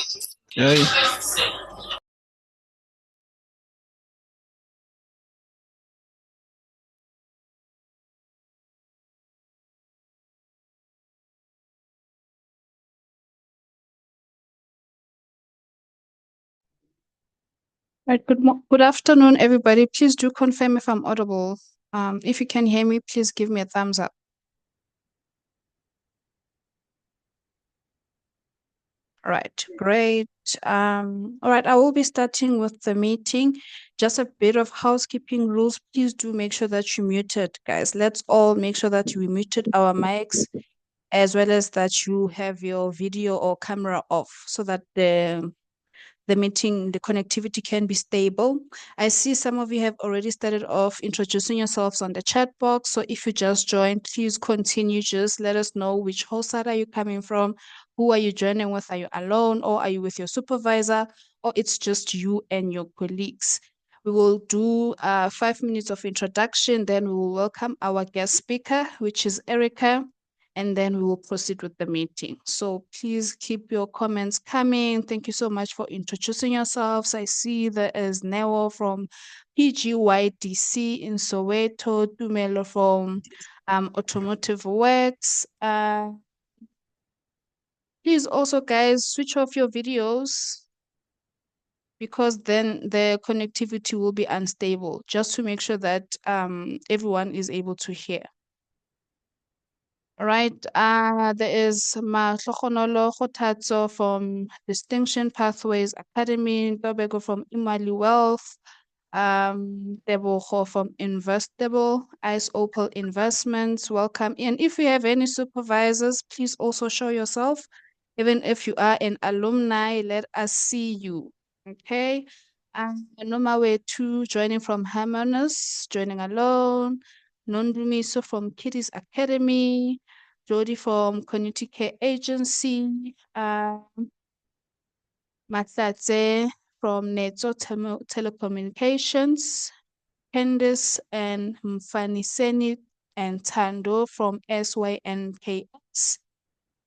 Okay. Right. Good afternoon, everybody. Please do confirm if I'm audible. If you can hear me, please give me a thumbs up. All right, great. All right, I will be starting with the meeting. Just a bit of housekeeping rules. Please do make sure that you muted, guys. Let's all make sure that we muted our mics as well as that you have your video or camera off so that the meeting, the connectivity can be stable. I see some of you have already started off introducing yourselves on the chat box. So if you just joined, please continue. Just let us know which host side are you coming from, who are you joining with? Are you alone or are you with your supervisor? Or it's just you and your colleagues. We will do 5 minutes of introduction, then we will welcome our guest speaker, which is Erica, and then we will proceed with the meeting. So please keep your comments coming. Thank you so much for introducing yourselves. I see there is Neo from PGYDC in Soweto, Tumelo from Automotive Works. Please also, guys, switch off your videos because then the connectivity will be unstable, just to make sure that everyone is able to hear. All right. There is Mahlokonolo Kgothatso from Distinction Pathways Academy, Dobego from Imali Wealth, Tebogo from Investable, Ice Opal Investments. Welcome. And if you have any supervisors, please also show yourself. Even if you are an alumni, let us see you. Okay. Nomawe 2 joining from Harmonious, joining alone. Nondumiso from Kiddies Academy. Jody from Community Care Agency. Matlatse from Netso Telecommunications. Candice and Mfaniseni and Tando from SYNKS.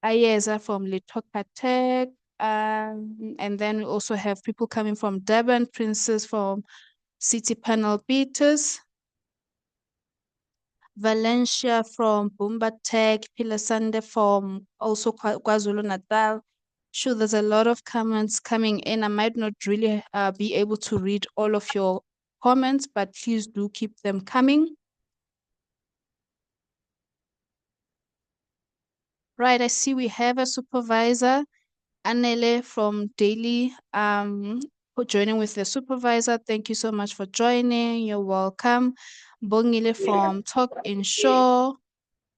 Ayeza from Litoka Tech. And then we also have people coming from Durban, Princess from City Panel Beaters. Valencia from Bumba Tech, Pilasande from also KwaZulu Natal. Sure, there's a lot of comments coming in. I might not really be able to read all of your comments, but please do keep them coming. Right, I see we have a supervisor, Anele from Daily, for joining with the supervisor. Thank you so much for joining. You're welcome. Bongile from Talk Insure.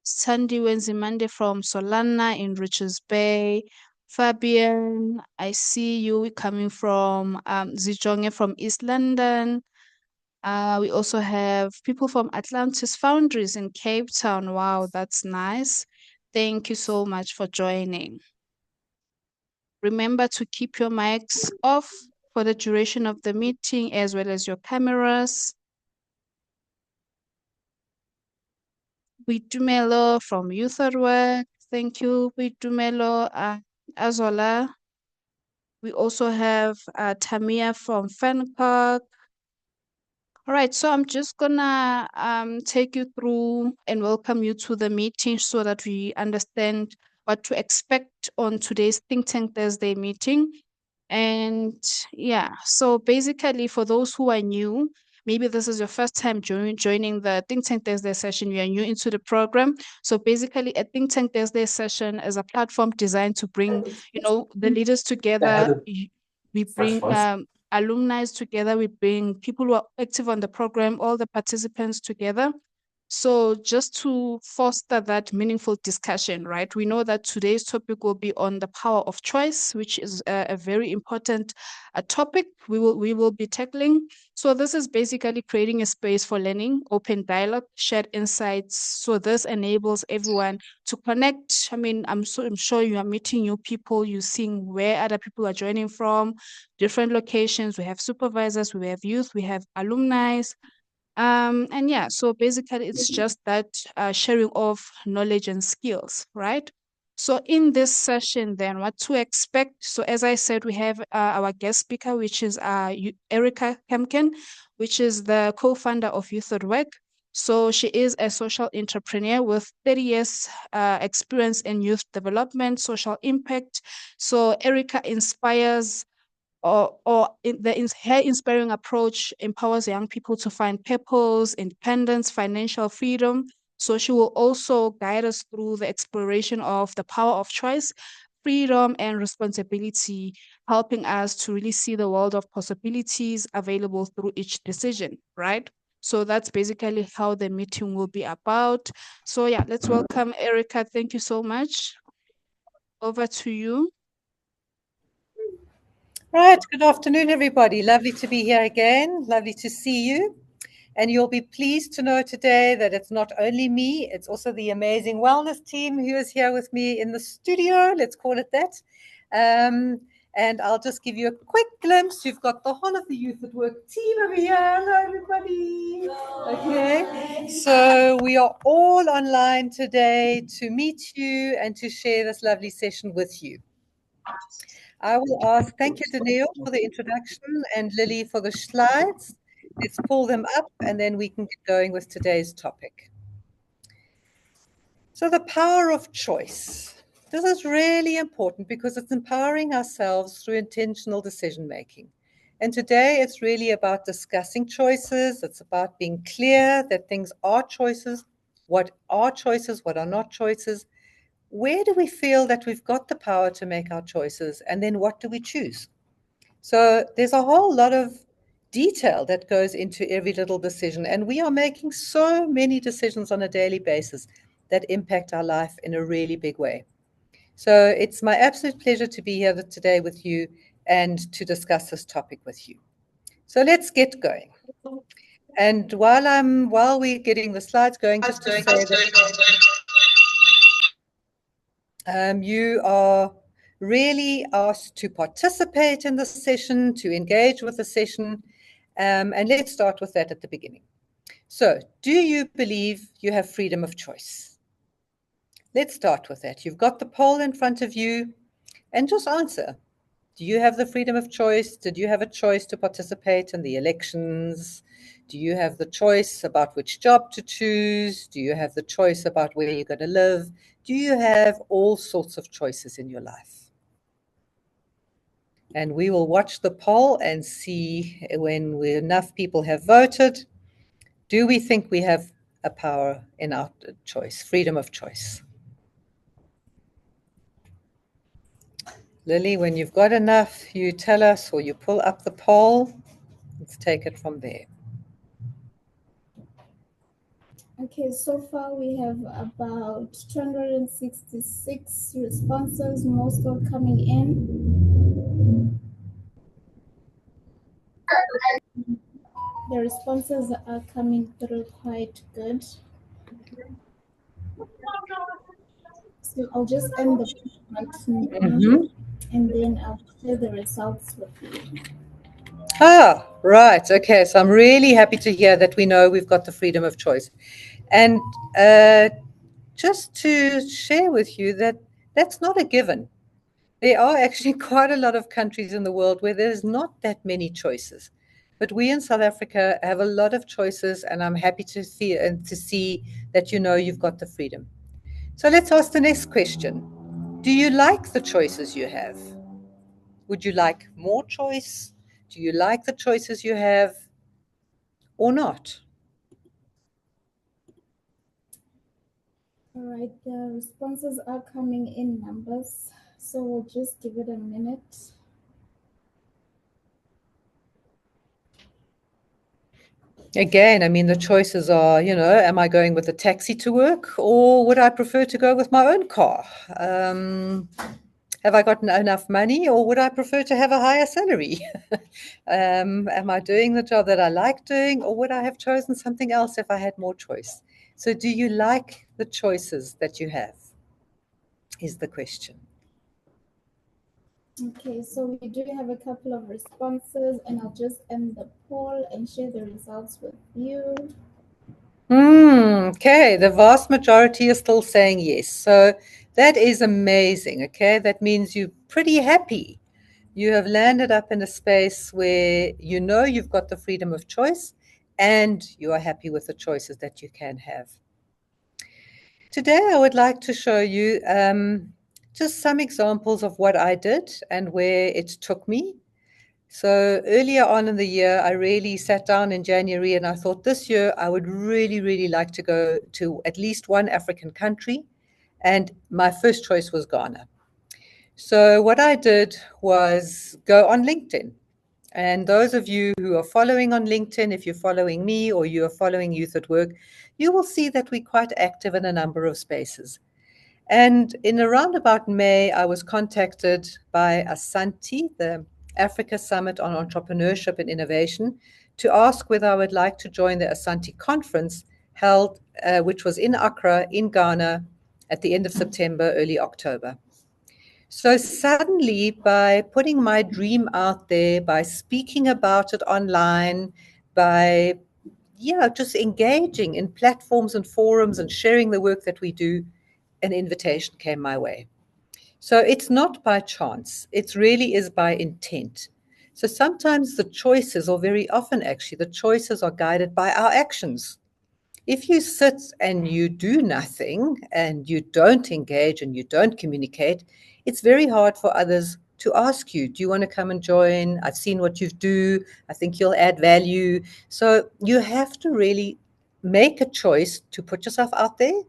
Sandy Wenzimande from Solana in Richards Bay. Fabian, I see you coming from Zijonge from East London. We also have people from Atlantis Foundries in Cape Town. Wow, that's nice. Thank you so much for joining. Remember to keep your mics off for the duration of the meeting as well as your cameras. Witumelo from Youth at Work. Thank you, Witumelo. Azola. We also have Tamia from Fancock. All right, so I'm just gonna take you through and welcome you to the meeting so that we understand what to expect on today's Think Tank Thursday meeting. And yeah, so basically for those who are new, maybe this is your first time joining the Think Tank Thursday session, you are new into the program. So basically a Think Tank Thursday session is a platform designed to bring, the leaders together. We bring alumni together, we bring people who are active on the program, all the participants together. So just to foster that meaningful discussion, right? We know that today's topic will be on the power of choice, which is a very important topic we will be tackling. So this is basically creating a space for learning, open dialogue, shared insights. So this enables everyone to connect. I mean, I'm sure you are meeting new people, you're seeing where other people are joining from, different locations. We have supervisors, we have youth, we have alumni. And yeah, so basically it's just that sharing of knowledge and skills, right? So in this session, then, what to expect? So as I said, we have our guest speaker, which is Erica Kempken, which is the co-founder of Youth at Work. So she is a social entrepreneur with 30 years experience in youth development, social impact. So Erica inspires her inspiring approach empowers young people to find purpose, independence, financial freedom. So she will also guide us through the exploration of the power of choice, freedom, and responsibility, helping us to really see the world of possibilities available through each decision, right? So that's basically how the meeting will be about. So yeah, let's welcome Erica. Thank you so much. Over to you. Right, good afternoon, everybody. Lovely to be here again. Lovely to see you. And you'll be pleased to know today that it's not only me, it's also the amazing wellness team who is here with me in the studio, let's call it that. And I'll just give you a quick glimpse. You've got the whole of the Youth at Work team over here. Hello, everybody. Okay, so we are all online today to meet you and to share this lovely session with you. I will ask, thank you, Danielle, for the introduction and Lily for the slides. Let's pull them up and then we can get going with today's topic. So the power of choice. This is really important because it's empowering ourselves through intentional decision making. And today it's really about discussing choices. It's about being clear that things are choices. What are choices? What are not choices? Where do we feel that we've got the power to make our choices? And then what do we choose? So there's a whole lot of detail that goes into every little decision. And we are making so many decisions on a daily basis that impact our life in a really big way. So it's my absolute pleasure to be here today with you and to discuss this topic with you. So let's get going. And while we're getting the slides going, just to say that you are really asked to participate in the session, to engage with the session, and let's start with that at the beginning. So, do you believe you have freedom of choice? Let's start with that. You've got the poll in front of you, and just answer. Do you have the freedom of choice? Did you have a choice to participate in the elections? Do you have the choice about which job to choose? Do you have the choice about where you're going to live? Do you have all sorts of choices in your life? And we will watch the poll and see when enough people have voted, do we think we have a power in our choice, freedom of choice? Lily, when you've got enough, you tell us or you pull up the poll. Let's take it from there. Okay, so far we have about 266 responses, most are coming in. The responses are coming through quite good. So I'll just end the button and then I'll share the results with you. Ah, right. Okay. So I'm really happy to hear that we know we've got the freedom of choice. And just to share with you that that's not a given. There are actually quite a lot of countries in the world where there's not that many choices. But we in South Africa have a lot of choices, and I'm happy to see that you know you've got the freedom. So let's ask the next question. Do you like the choices you have? Would you like more choice? Do you like the choices you have or not? All right, the responses are coming in numbers, so we'll just give it a minute. Again, I mean, the choices are, am I going with a taxi to work or would I prefer to go with my own car? Have I got enough money or would I prefer to have a higher salary? Am I doing the job that I like doing or would I have chosen something else if I had more choice? So do you like the choices that you have? Is the question. Okay, so we do have a couple of responses and I'll just end the poll and share the results with you. Okay, the vast majority is still saying yes. So That is amazing, okay? That means you're pretty happy. You have landed up in a space where you know you've got the freedom of choice and you are happy with the choices that you can have. Today, I would like to show you just some examples of what I did and where it took me. So earlier on in the year, I really sat down in January and I thought this year I would really, really like to go to at least one African country. And my first choice was Ghana. So what I did was go on LinkedIn. And those of you who are following on LinkedIn, if you're following me or you are following Youth at Work, you will see that we're quite active in a number of spaces. And in around about May, I was contacted by Asante, the Africa Summit on Entrepreneurship and Innovation, to ask whether I would like to join the Asante conference held, which was in Accra, in Ghana, at the end of September, early October. So suddenly, by putting my dream out there, by speaking about it online, by just engaging in platforms and forums and sharing the work that we do, an invitation came my way. So it's not by chance, it really is by intent. So sometimes the choices, or very often actually, the choices are guided by our actions. If you sit and you do nothing and you don't engage and you don't communicate, it's very hard for others to ask you, do you want to come and join? I've seen what you do. I think you'll add value. So you have to really make a choice to put yourself out there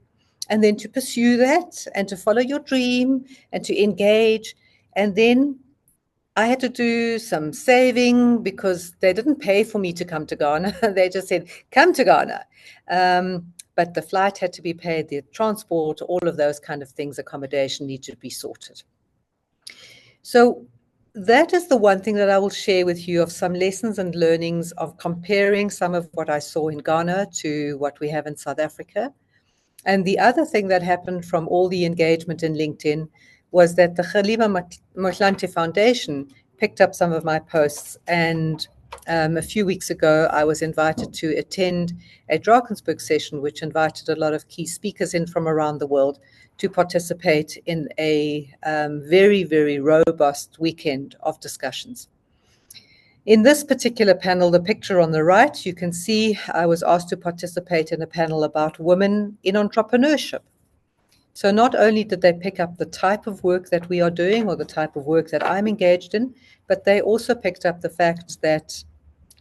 and then to pursue that and to follow your dream and to engage. And then I had to do some saving because they didn't pay for me to come to Ghana. They just said, come to Ghana. But the flight had to be paid, the transport, all of those kind of things, accommodation needed to be sorted. So that is the one thing that I will share with you of some lessons and learnings of comparing some of what I saw in Ghana to what we have in South Africa. And the other thing that happened from all the engagement in LinkedIn was that the Kgalema Motlanthe Foundation picked up some of my posts. And a few weeks ago, I was invited to attend a Drakensberg session, which invited a lot of key speakers in from around the world to participate in a very, very robust weekend of discussions. In this particular panel, the picture on the right, you can see I was asked to participate in a panel about women in entrepreneurship. So not only did they pick up the type of work that we are doing or the type of work that I'm engaged in, but they also picked up the fact that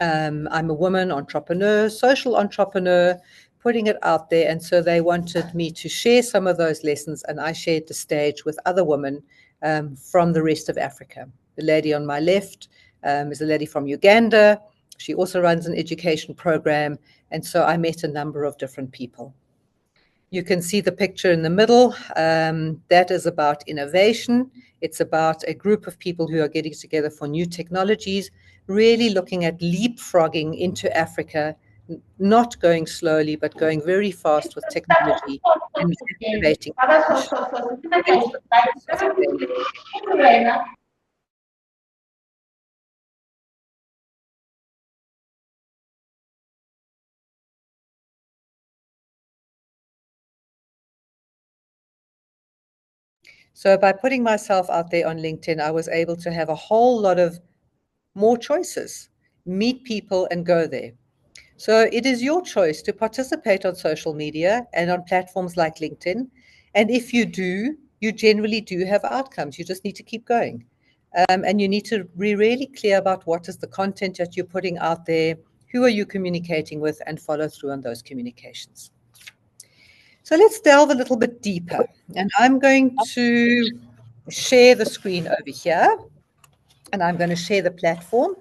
I'm a woman entrepreneur, social entrepreneur, putting it out there. And so they wanted me to share some of those lessons, and I shared the stage with other women from the rest of Africa. The lady on my left is a lady from Uganda. She also runs an education program. And so I met a number of different people. You can see the picture in the middle. That is about innovation. It's about a group of people who are getting together for new technologies, really looking at leapfrogging into Africa, not going slowly, but going very fast with technology and activating. So by putting myself out there on LinkedIn, I was able to have a whole lot of more choices, meet people and go there. So it is your choice to participate on social media and on platforms like LinkedIn. And if you do, you generally do have outcomes. You just need to keep going. And you need to be really clear about what is the content that you're putting out there, who are you communicating with, and follow through on those communications. So let's delve a little bit deeper. And I'm going to share the screen over here. And I'm going to share the platform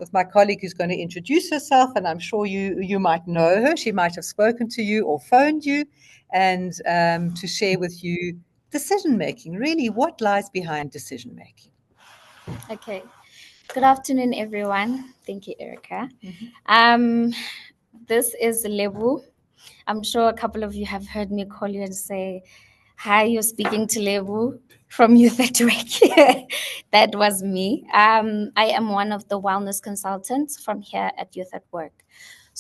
with my colleague who's going to introduce herself. And I'm sure you might know her. She might have spoken to you or phoned you, and to share with you decision-making, really what lies behind decision-making. Okay. Good afternoon, everyone. Thank you, Erica. This is Lebu. I'm sure a couple of you have heard me call you and say, hi, you're speaking to Lebu from Youth at Work. That was me. I am one of the wellness consultants from here at Youth at Work.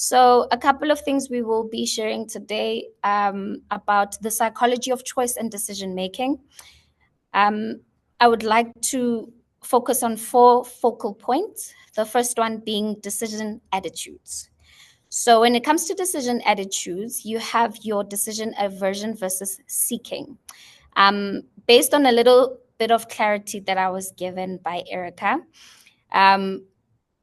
So a couple of things we will be sharing today about the psychology of choice and decision making. I would like to focus on 4 focal points. The first one being decision attitudes. So when it comes to decision attitudes, you have your decision aversion versus seeking. Based on a little bit of clarity that I was given by Erica,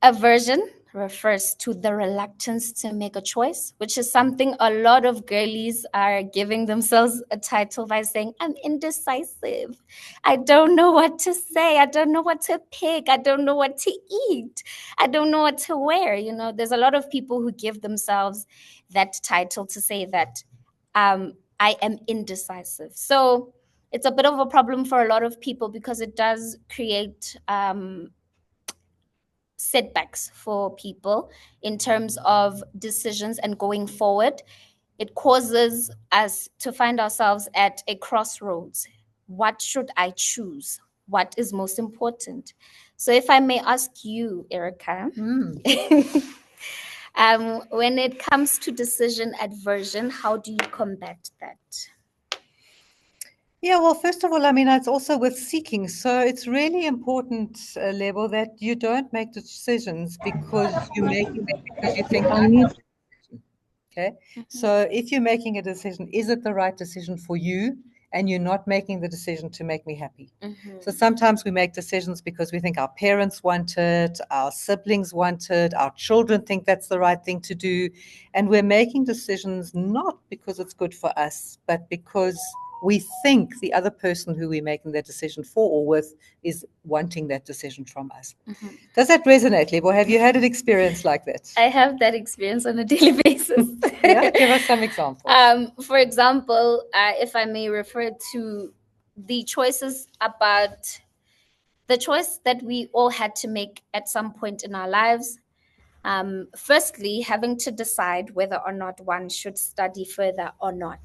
aversion refers to the reluctance to make a choice, which is something a lot of girlies are giving themselves a title by saying, I'm indecisive. I don't know what to say. I don't know what to pick. I don't know what to eat. I don't know what to wear. You know, there's a lot of people who give themselves that title to say that I am indecisive. So it's a bit of a problem for a lot of people because it does create setbacks for people in terms of decisions and going forward. It causes us to find ourselves at a crossroads. What should I choose? What is most important? So if I may ask you, Erica, when it comes to decision aversion, how do you combat that? Yeah, well, first of all, I mean, it's also with seeking. So it's really important, Lebo, that you don't make decisions because you're making them because you think I need to. Okay. So if you're making a decision, is it the right decision for you? And you're not making the decision to make me happy. So sometimes we make decisions because we think our parents want it, our siblings want it, our children think that's the right thing to do. And we're making decisions not because it's good for us, but because we think the other person who we're making that decision for or with is wanting that decision from us. Does that resonate, Lebo? Have you had an experience like that? I have that experience on a daily basis. Yeah, give us some examples. For example, if I may refer to the choices about the choice that we all had to make at some point in our lives. Firstly, having to decide whether or not one should study further or not.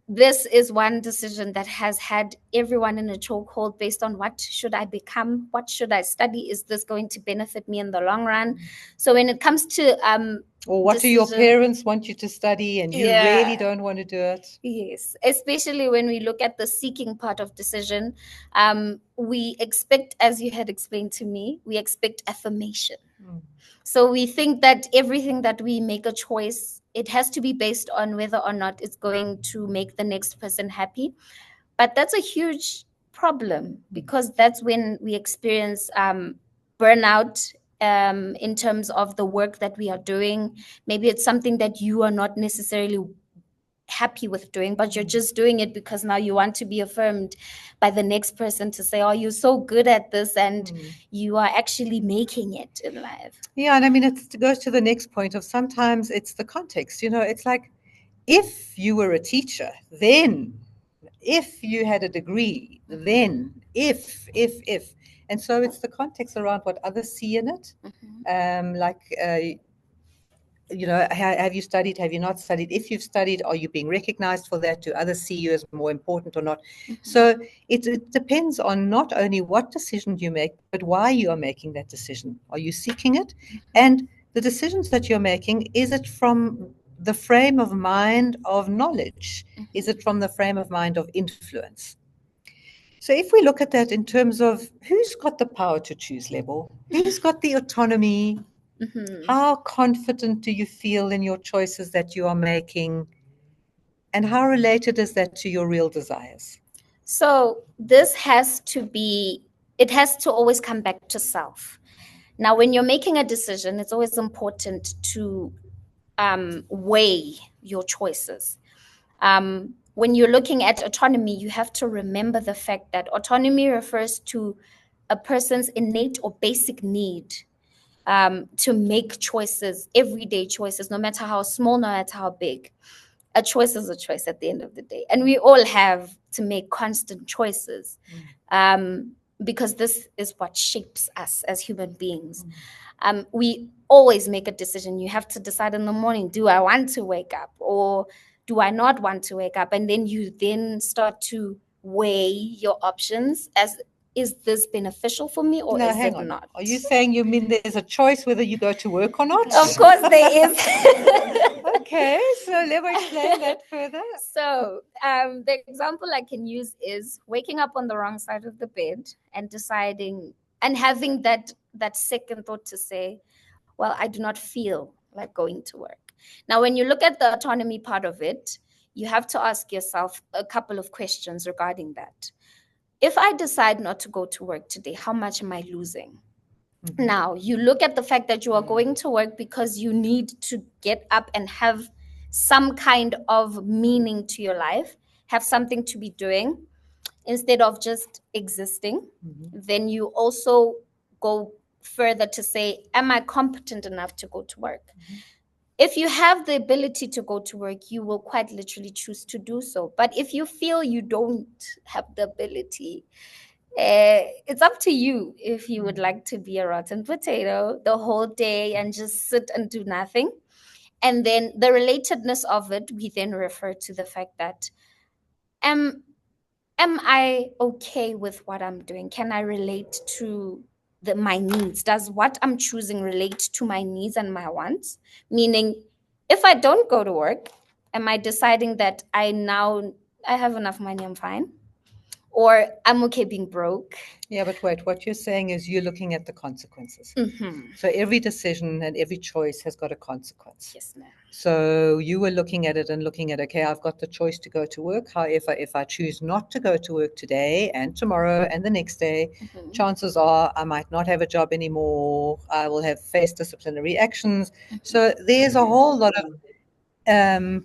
This is one decision that has had everyone in a chokehold based on what should I become? What should I study? Is this going to benefit me in the long run? So when it comes to or what do your parents want you to study and you really don't want to do it? Yes, especially when we look at the seeking part of decision, we expect, as you had explained to me, we expect affirmation. So we think that everything that we make a choice, it has to be based on whether or not it's going to make the next person happy. But that's a huge problem because that's when we experience burnout in terms of the work that we are doing. Maybe it's something that you are not necessarily happy with doing, but you're just doing it because now you want to be affirmed by the next person to say, oh, you're so good at this, and you are actually making it in life. Yeah, and I mean, it goes to the next point of sometimes it's the context. You know, it's like if you were a teacher, then if you had a degree, then if. And so it's the context around what others see in it. You know, have you studied? Have you not studied? If you've studied, are you being recognized for that? Do others see you as more important or not? So it depends on not only what decision you make, but why you are making that decision. Are you seeking it? And the decisions that you're making, is it from the frame of mind of knowledge? Is it from the frame of mind of influence? So if we look at that in terms of who's got the power to choose, Lebo, who's got the autonomy, how confident do you feel in your choices that you are making? And how related is that to your real desires? So this has to be, it has to always come back to self. Now, when you're making a decision, it's always important to weigh your choices. When you're looking at autonomy, you have to remember the fact that autonomy refers to a person's innate or basic need to make choices, everyday choices, no matter how small, no matter how big. A choice is a choice at the end of the day. And we all have to make constant choices because this is what shapes us as human beings. We always make a decision. You have to decide in the morning, do I want to wake up or do I not want to wake up? And then you then start to weigh your options as is this beneficial for me or No, is hang it on. not? Are you saying you mean there's a choice whether you go to work or not? Of course there is. Okay, so let me explain that further. So the example I can use is waking up on the wrong side of the bed and deciding and having that second thought to say, well, I do not feel like going to work. Now, when you look at the autonomy part of it, you have to ask yourself a couple of questions regarding that. If I decide not to go to work today, how much am I losing? Mhm. Now, you look at the fact that you are going to work because you need to get up and have some kind of meaning to your life, have something to be doing instead of just existing. Mhm. Then you also go further to say, am I competent enough to go to work? If you have the ability to go to work, you will quite literally choose to do so. But if you feel you don't have the ability, it's up to you if you would like to be a rotten potato the whole day and just sit and do nothing. And then the relatedness of it, we then refer to the fact that am I okay with what I'm doing? Can I relate to my needs? Does what I'm choosing relate to my needs and my wants? Meaning, if I don't go to work, am I deciding that I have enough money, I'm fine? Or I'm okay being broke? Yeah, but wait, what you're saying is you're looking at the consequences. Mm-hmm. So every decision and every choice has got a consequence. Yes, ma'am. So you were looking at it and looking at, okay, I've got the choice to go to work. However, if I choose not to go to work today and tomorrow and the next day, Mm-hmm. chances are I might not have a job anymore. I will have faced disciplinary actions. Mm-hmm. So there's a whole lot of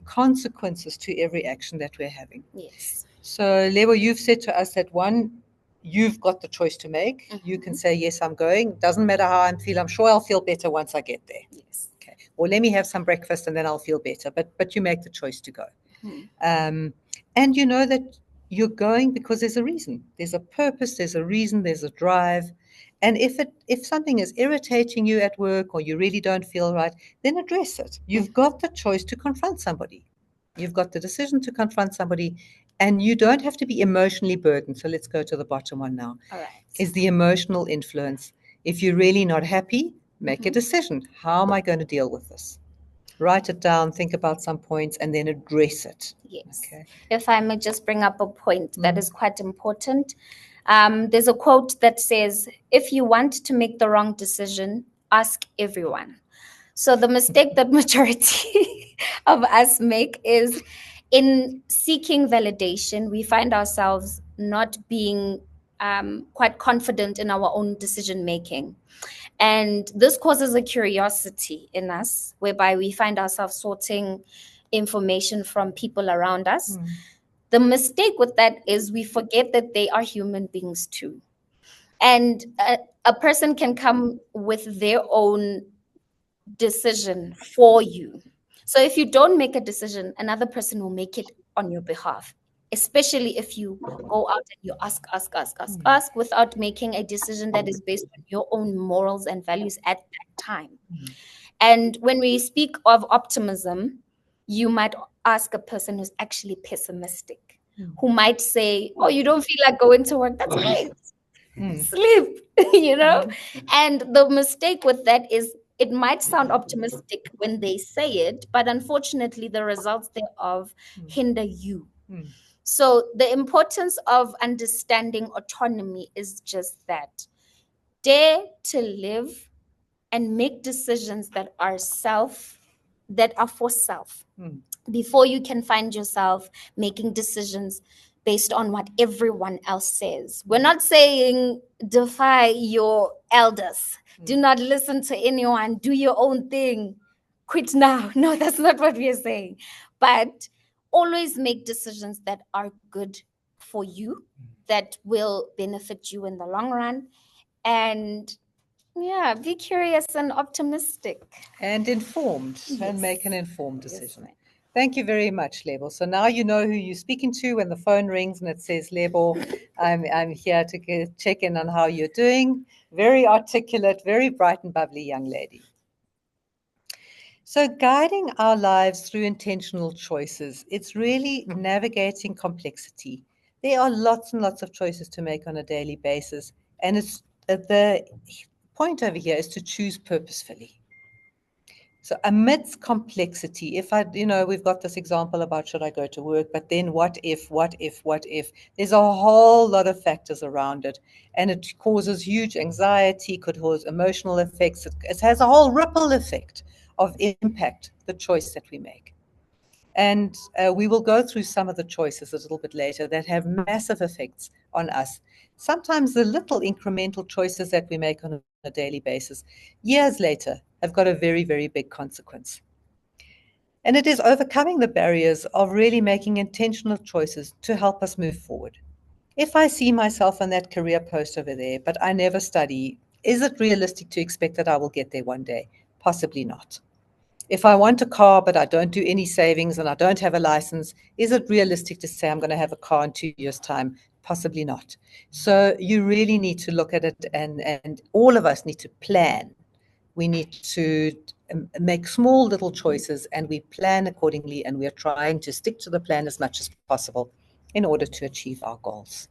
consequences to every action that we're having. Yes. So, Lebo, you've said to us that one, you've got the choice to make. Mm-hmm. You can say, yes, I'm going. Doesn't matter how I feel. I'm sure I'll feel better once I get there. Yes. Okay. Or let me have some breakfast and then I'll feel better. But you make the choice to go. Mm-hmm. And you know that you're going because there's a reason. There's a purpose, there's a reason, there's a drive. And if something is irritating you at work or you really don't feel right, then address it. You've got the choice to confront somebody. You've got the decision to confront somebody, and you don't have to be emotionally burdened. So let's go to the bottom one now. All right. Is the emotional influence. If you're really not happy, make a decision. How am I going to deal with this? Write it down, think about some points, and then address it. Yes. Okay. If I may just bring up a point that is quite important. There's a quote that says, if you want to make the wrong decision, ask everyone. So the mistake that majority of us make is in seeking validation, we find ourselves not being quite confident in our own decision making. And this causes a curiosity in us, whereby we find ourselves sorting information from people around us. The mistake with that is we forget that they are human beings too. And a person can come with their own decision for you. So if you don't make a decision, another person will make it on your behalf, especially if you go out and you ask without making a decision that is based on your own morals and values at that time. And when we speak of optimism, you might ask a person who's actually pessimistic, who might say, oh, you don't feel like going to work? That's great. Sleep, And the mistake with that is it might sound optimistic when they say it, but unfortunately, the results thereof hinder you. So the importance of understanding autonomy is just that. Dare to live and make decisions that are for self, before you can find yourself making decisions based on what everyone else says. We're not saying defy your elders. Do not listen to anyone. Do your own thing. Quit now. No, that's not what we are saying. But always make decisions that are good for you, that will benefit you in the long run. And yeah, be curious and optimistic. And informed, Yes. and make an informed Yes, decision. ma'am. Thank you very much, Lebo. So now you know who you're speaking to when the phone rings and it says, Lebo, I'm here to check in on how you're doing. Very articulate, very bright and bubbly young lady. So guiding our lives through intentional choices, it's really navigating complexity. There are lots and lots of choices to make on a daily basis. And it's the point over here is to choose purposefully. So amidst complexity, if we've got this example about should I go to work, but then what if, there's a whole lot of factors around it. And it causes huge anxiety, could cause emotional effects. It has a whole ripple effect of impact, the choice that we make. And we will go through some of the choices a little bit later that have massive effects on us. Sometimes the little incremental choices that we make on a daily basis, years later, have got a very, very big consequence. And it is overcoming the barriers of really making intentional choices to help us move forward. If I see myself in that career post over there, but I never study, is it realistic to expect that I will get there one day? Possibly not. If I want a car, but I don't do any savings and I don't have a license, is it realistic to say I'm going to have a car in 2 years' time? Possibly not. So you really need to look at it, and all of us need to plan. We need to make small little choices, and we plan accordingly, and we are trying to stick to the plan as much as possible in order to achieve our goals.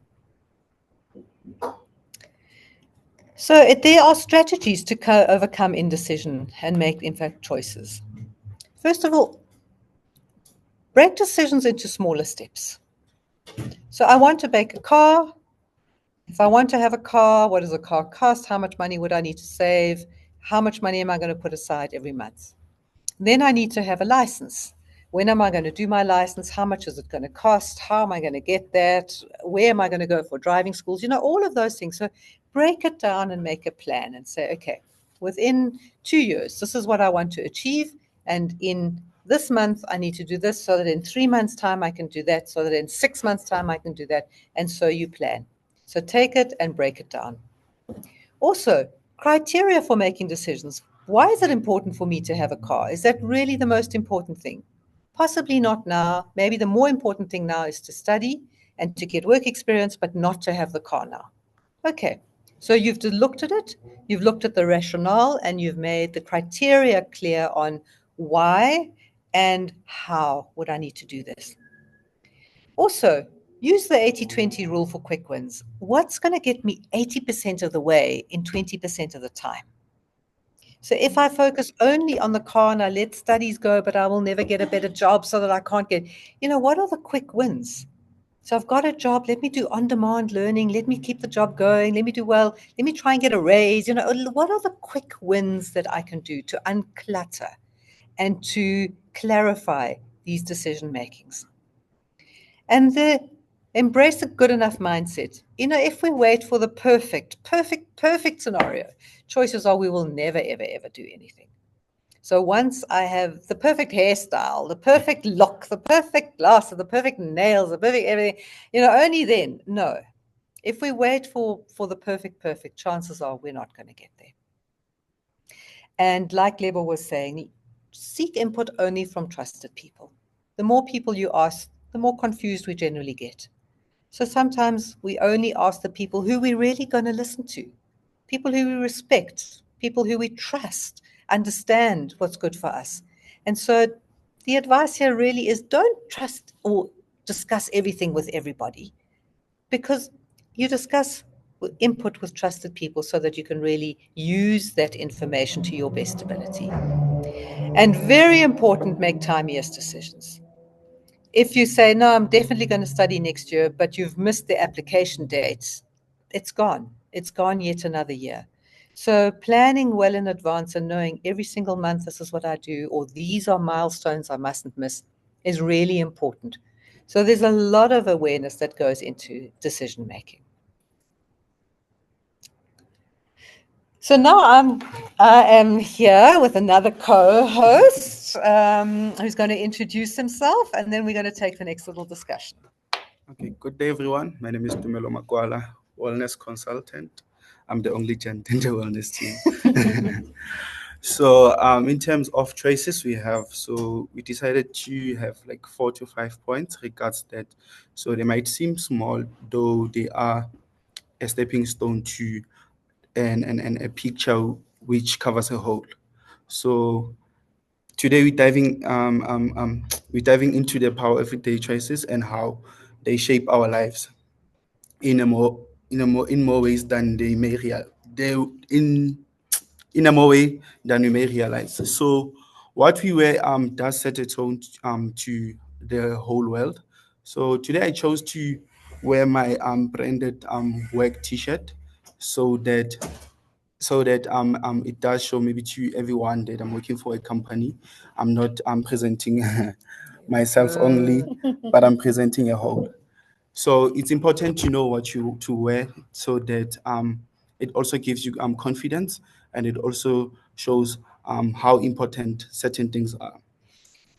So there are strategies to overcome indecision and make, in fact, choices. First of all, break decisions into smaller steps. So I want to make a car. If I want to have a car, what does a car cost? How much money would I need to save? How much money am I going to put aside every month? Then I need to have a license. When am I going to do my license? How much is it going to cost? How am I going to get that? Where am I going to go for driving schools? All of those things. So break it down and make a plan and say, okay, within 2 years, this is what I want to achieve. And in this month, I need to do this so that in 3 months' time, I can do that, so that in 6 months' time, I can do that. And so you plan. So take it and break it down. Also, criteria for making decisions. Why is it important for me to have a car? Is that really the most important thing? Possibly not now. Maybe the more important thing now is to study and to get work experience, but not to have the car now. Okay, so you've looked at it, you've looked at the rationale, and you've made the criteria clear on why and how would I need to do this. Also, use the 80-20 rule for quick wins. What's going to get me 80% of the way in 20% of the time? So if I focus only on the car and I let studies go, but I will never get a better job so that I can't get, what are the quick wins? So I've got a job, let me do on-demand learning, let me keep the job going, let me do well, let me try and get a raise. What are the quick wins that I can do to unclutter and to clarify these decision makings? And embrace a good enough mindset. If we wait for the perfect scenario, choices are we will never, ever, ever do anything. So once I have the perfect hairstyle, the perfect look, the perfect glasses, the perfect nails, the perfect everything, only then, no. If we wait for the perfect, chances are we're not going to get there. And like Lebo was saying, seek input only from trusted people. The more people you ask, the more confused we generally get. So sometimes we only ask the people who we're really going to listen to, people who we respect, people who we trust, understand what's good for us. And so the advice here really is don't trust or discuss everything with everybody, because you discuss input with trusted people so that you can really use that information to your best ability. And very important, make timeliest decisions. If you say, no, I'm definitely going to study next year, but you've missed the application dates, it's gone. It's gone yet another year. So planning well in advance and knowing every single month, this is what I do, or these are milestones I mustn't miss, is really important. So there's a lot of awareness that goes into decision making. So now I am here with another co-host who's going to introduce himself, and then we're going to take the next little discussion. Okay, good day, everyone. My name is Tumelo Makwala, wellness consultant. I'm the only gent in the wellness team. So in terms of choices we decided to have like 4 to 5 points regards that. So they might seem small, though they are a stepping stone to and a picture which covers a whole. So today we're diving into the power of everyday choices and how they shape our lives. in more ways than they may in in a more way than we may realize. So what we wear does set a tone to the whole world. So today I chose to wear my branded work T-shirt, so that it does show maybe to everyone that I'm working for a company. I'm not presenting myself only, but I'm presenting a whole. So it's important to know what you to wear, so that it also gives you confidence, and it also shows how important certain things are.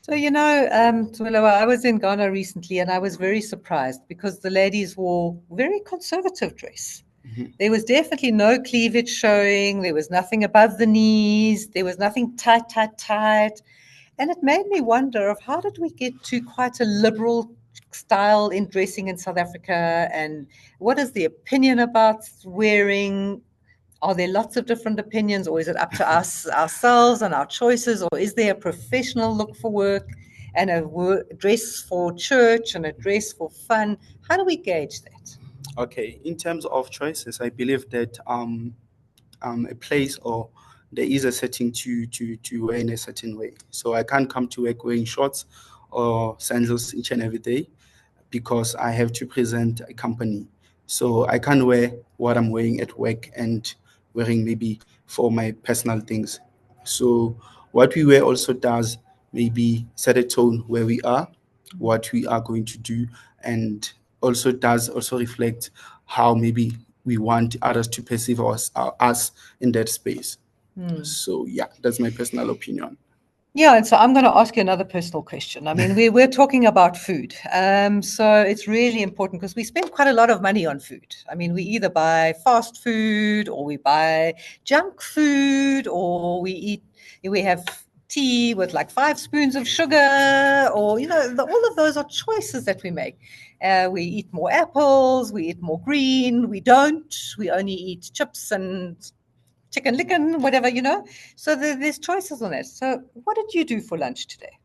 So, Tumilewa, I was in Ghana recently and I was very surprised because the ladies wore very conservative dress. There was definitely no cleavage showing. There was nothing above the knees. There was nothing tight, tight, tight. And it made me wonder of how did we get to quite a liberal style in dressing in South Africa, and what is the opinion about wearing? Are there lots of different opinions, or is it up to us ourselves and our choices, or is there a professional look for work and a dress for church and a dress for fun? How do we gauge that? Okay, in terms of choices, I believe that a place, or there is a setting to wear in a certain way. So I can't come to work wearing shorts or sandals each and every day, because I have to present a company. So I can't wear what I'm wearing at work and wearing maybe for my personal things. So what we wear also does maybe set a tone where we are, what we are going to do, and also does also reflect how maybe we want others to perceive us in that space. So yeah, that's my personal opinion. Yeah, and so I'm going to ask you another personal question. I mean, we're talking about food. So it's really important because we spend quite a lot of money on food. I mean, we either buy fast food or we buy junk food, or we have tea with like 5 spoons of sugar, or, all of those are choices that we make. We eat more apples, we eat more green, we only eat chips and chicken licken, whatever. So there's choices on it. So what did you do for lunch today?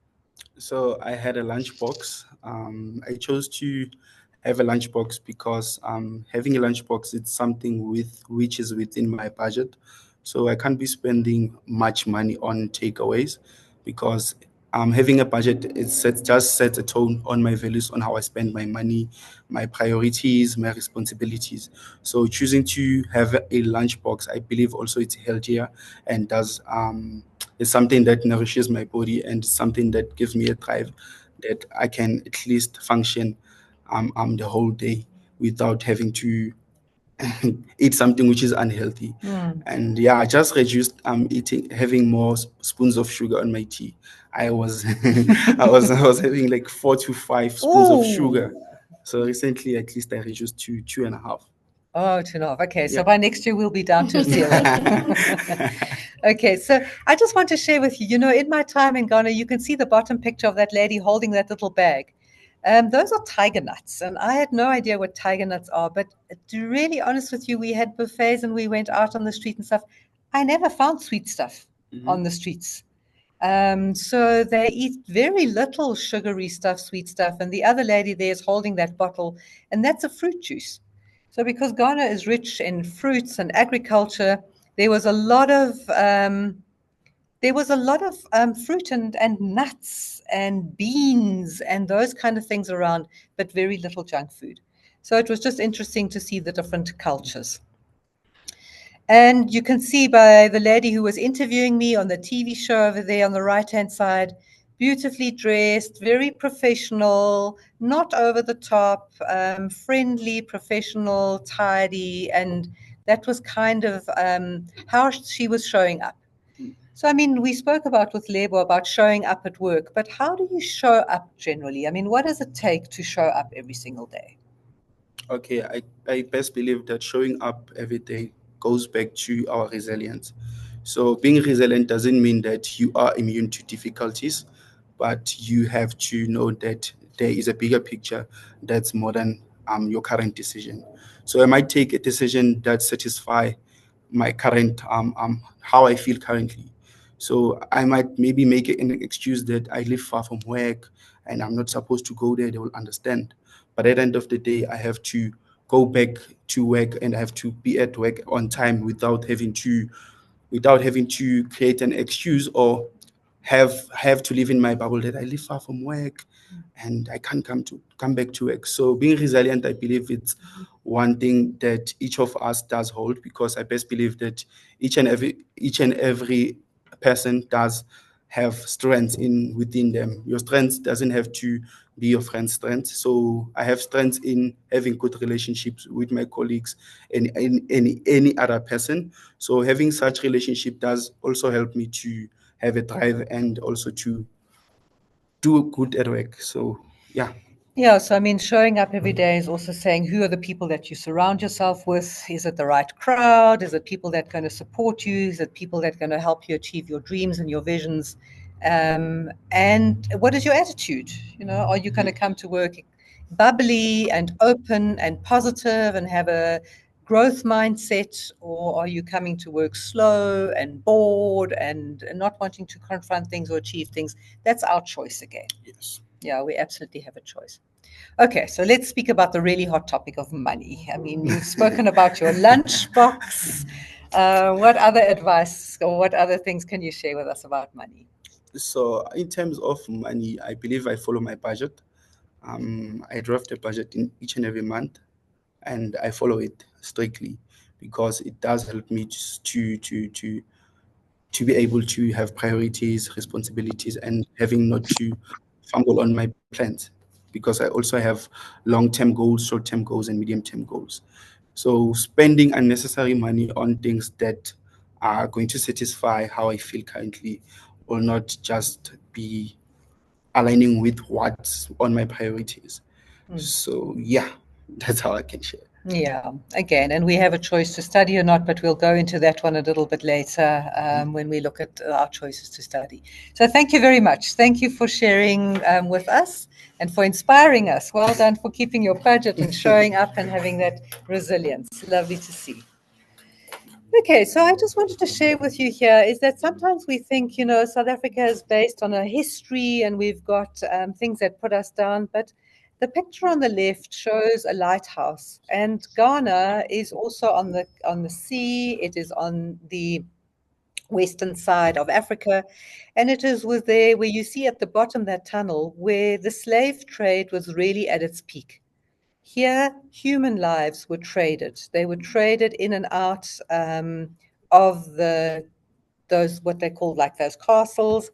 So I had a lunchbox. I chose to have a lunchbox because having a lunchbox, it's something which is within my budget. So I can't be spending much money on takeaways, because having a budget, just sets a tone on my values, on how I spend my money, my priorities, my responsibilities. So choosing to have a lunchbox, I believe also it's healthier, and does it's something that nourishes my body, and something that gives me a drive that I can at least function the whole day without having to eat something which is unhealthy. And yeah, I just reduced having more spoons of sugar on my tea. I was I was having like 4 to 5 spoons of sugar. So recently, at least I reduced to 2.5. Oh, 2.5. Okay, so Yeah. by next year we'll be down to 0. Okay, so I just want to share with you, in my time in Ghana, you can see the bottom picture of that lady holding that little bag. Those are tiger nuts, and I had no idea what tiger nuts are. But to be really honest with you, we had buffets and we went out on the street and stuff. I never found sweet stuff on the streets. So they eat very little sugary stuff, sweet stuff. And the other lady there is holding that bottle, and that's a fruit juice. So because Ghana is rich in fruits and agriculture, there was a lot of fruit and nuts and beans and those kind of things around, but very little junk food. So it was just interesting to see the different cultures. And you can see by the lady who was interviewing me on the TV show over there on the right-hand side, beautifully dressed, very professional, not over the top, friendly, professional, tidy. And that was kind of how she was showing up. So, I mean, we spoke about with Lebo about showing up at work, but how do you show up generally? I mean, what does it take to show up every single day? Okay, I best believe that showing up every day goes back to our resilience. So being resilient doesn't mean that you are immune to difficulties, but you have to know that there is a bigger picture that's more than your current decision. So I might take a decision that satisfy my current how I feel currently. So I might maybe make an excuse that I live far from work and I'm not supposed to go there. They will understand. But at the end of the day, I have to go back to work and I have to be at work on time without having to create an excuse or have to live in my bubble that I live far from work and I can't come back to work. So being resilient, I believe it's one thing that each of us does hold, because I best believe that each and every person does have strengths within them. Your strengths doesn't have to be your friend's strength. So I have strengths in having good relationships with my colleagues and any other person. So having such relationship does also help me to have a drive and also to do good at work. So yeah. Yeah, so I mean, showing up every day is also saying who are the people that you surround yourself with? Is it the right crowd? Is it people that are going to support you? Is it people that are going to help you achieve your dreams and your visions? And what is your attitude? You know, are you going to come to work bubbly and open and positive and have a growth mindset, or are you coming to work slow and bored and not wanting to confront things or achieve things? That's our choice again. Yes. Yeah, we absolutely have a choice. Okay, so let's speak about the really hot topic of money. I mean, you've spoken about your lunchbox. What other advice or what other things can you share with us about money? So in terms of money, I believe I follow my budget. I draft a budget in each and every month, and I follow it strictly because it does help me to be able to have priorities, responsibilities, and having not to fumble on my plans, because I also have long-term goals, short-term goals, and medium-term goals. So spending unnecessary money on things that are going to satisfy how I feel currently will not just be aligning with what's on my priorities. So yeah, that's how I can share. Yeah, again, and we have a choice to study or not, but we'll go into that one a little bit later when we look at our choices to study. So thank you very much. Thank you for sharing with us and for inspiring us. Well done for keeping your budget and showing up and having that resilience. Lovely to see. Okay, so I just wanted to share with you here is that sometimes we think, you know, South Africa is based on a history and we've got things that put us down, but the picture on the left shows a lighthouse, and Ghana is also on the sea. It is on the western side of Africa, and it is with there where you see at the bottom that tunnel where the slave trade was really at its peak. Here, human lives were traded. They were traded in and out of those what they called like those castles.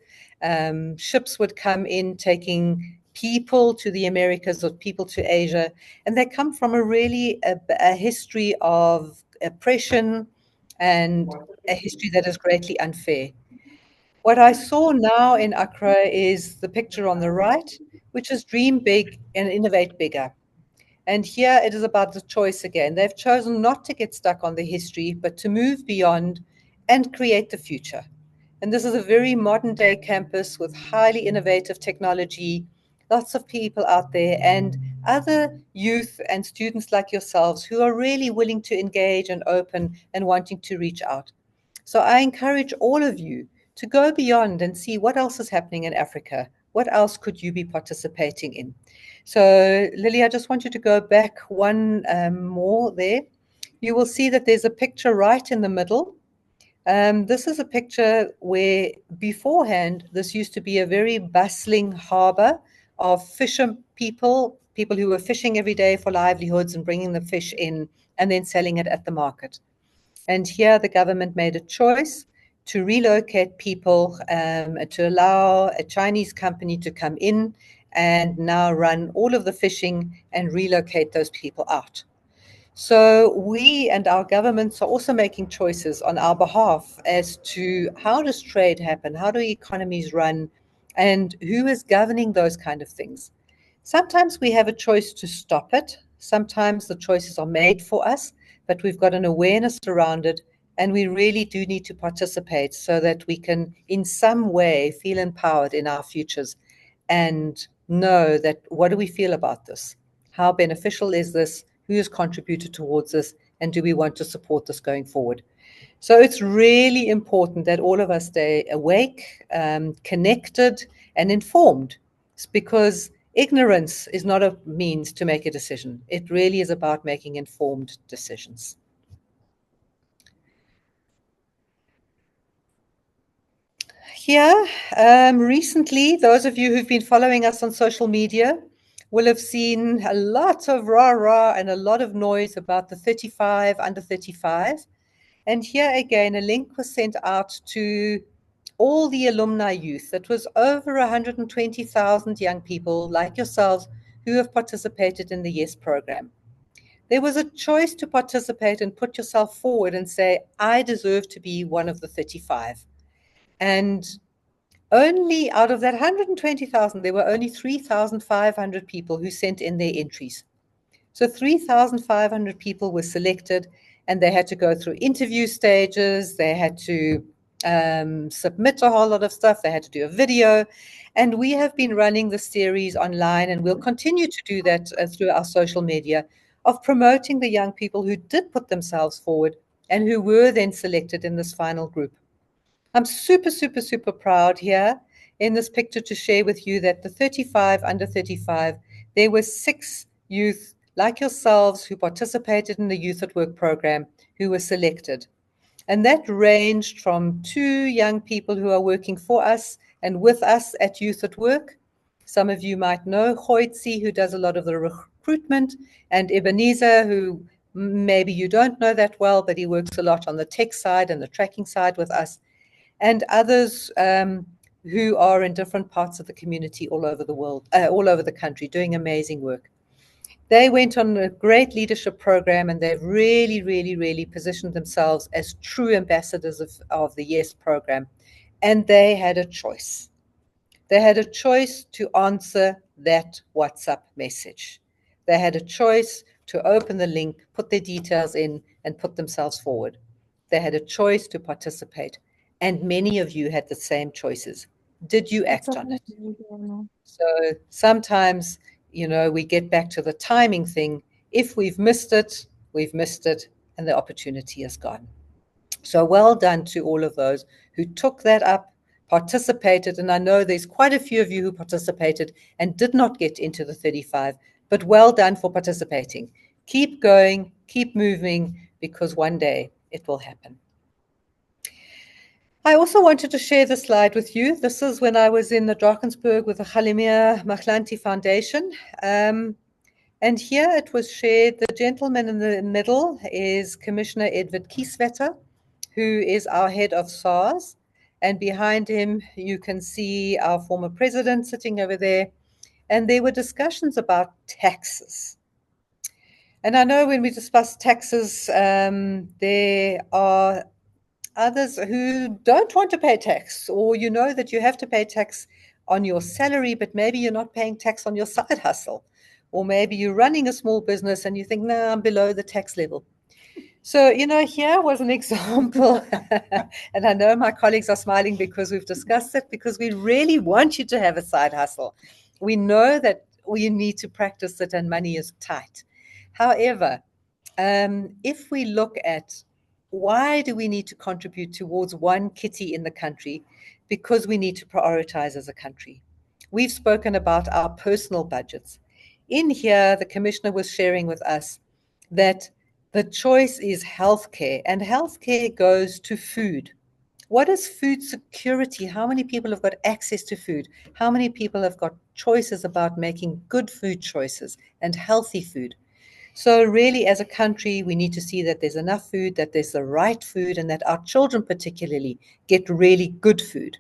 Ships would come in taking people to the Americas or people to Asia, and they come from a history of oppression and a history that is greatly unfair. What I saw now in Accra is the picture on the right, which is dream big and innovate bigger. And here it is about the choice again. They've chosen not to get stuck on the history, but to move beyond and create the future. And this is a very modern day campus with highly innovative technology, lots of people out there, and other youth and students like yourselves who are really willing to engage and open and wanting to reach out. So I encourage all of you to go beyond and see what else is happening in Africa. What else could you be participating in? So, Lily, I just want you to go back one more there. You will see that there's a picture right in the middle. This is a picture where beforehand, this used to be a very bustling harbor of fisher people who were fishing every day for livelihoods and bringing the fish in and then selling it at the market. And here the government made a choice to relocate people, to allow a Chinese company to come in and now run all of the fishing and relocate those people out. So we and our governments are also making choices on our behalf as to how does trade happen, how do economies run, and who is governing those kind of things. Sometimes we have a choice to stop it. Sometimes the choices are made for us, but we've got an awareness around it, and we really do need to participate so that we can, in some way, feel empowered in our futures and know that what do we feel about this? How beneficial is this? Who has contributed towards this? And do we want to support this going forward? So it's really important that all of us stay awake, connected, and informed, because Ignorance is not a means to make a decision. It really is about making informed decisions. Here, recently, those of you who've been following us on social media will have seen a lot of rah-rah and a lot of noise about the 35, under 35. And here again, a link was sent out to all the alumni youth. That was over 120,000 young people like yourselves who have participated in the YES program. There was a choice to participate and put yourself forward and say, I deserve to be one of the 35. And only out of that 120,000, there were only 3,500 people who sent in their entries. So 3,500 people were selected, and they had to go through interview stages. They had to submit a whole lot of stuff. They had to do a video. And we have been running the series online, and we'll continue to do that through our social media, of promoting the young people who did put themselves forward and who were then selected in this final group. I'm super, super, super proud here in this picture to share with you that the 35, under 35, there were 6 youth like yourselves who participated in the Youth at Work program who were selected. And that ranged from 2 young people who are working for us and with us at Youth at Work. Some of you might know Hoitzi, who does a lot of the recruitment, and Ebenezer, who maybe you don't know that well, but he works a lot on the tech side and the tracking side with us, and others who are in different parts of the community all over the world, all over the country, doing amazing work. They went on a great leadership program, and they've really, really, really positioned themselves as true ambassadors of the YES program. And they had a choice. They had a choice to answer that WhatsApp message. They had a choice to open the link, put their details in, and put themselves forward. They had a choice to participate. And many of you had the same choices. Did you act on it? So sometimes, we get back to the timing thing. If we've missed it, and the opportunity is gone. So well done to all of those who took that up, participated, and I know there's quite a few of you who participated and did not get into the 35, but well done for participating. Keep going, keep moving, because one day it will happen. I also wanted to share this slide with you. This is when I was in the Drakensberg with the Chalimia Machlanti Foundation. And here it was shared. The gentleman in the middle is Commissioner Edward Kieswetter, who is our head of SARS. And behind him, you can see our former president sitting over there. And there were discussions about taxes. And I know when we discuss taxes, there are others who don't want to pay tax, or that you have to pay tax on your salary, but maybe you're not paying tax on your side hustle. Or maybe you're running a small business and you think, no, I'm below the tax level. So, here was an example. And I know my colleagues are smiling because we've discussed it, because we really want you to have a side hustle. We know that we need to practice it and money is tight. However, if we look at why do we need to contribute towards one kitty in the country? Because we need to prioritize as a country. We've spoken about our personal budgets. In here, the commissioner was sharing with us that the choice is healthcare, and healthcare goes to food. What is food security? How many people have got access to food? How many people have got choices about making good food choices and healthy food? So really, as a country, we need to see that there's enough food, that there's the right food, and that our children particularly get really good food,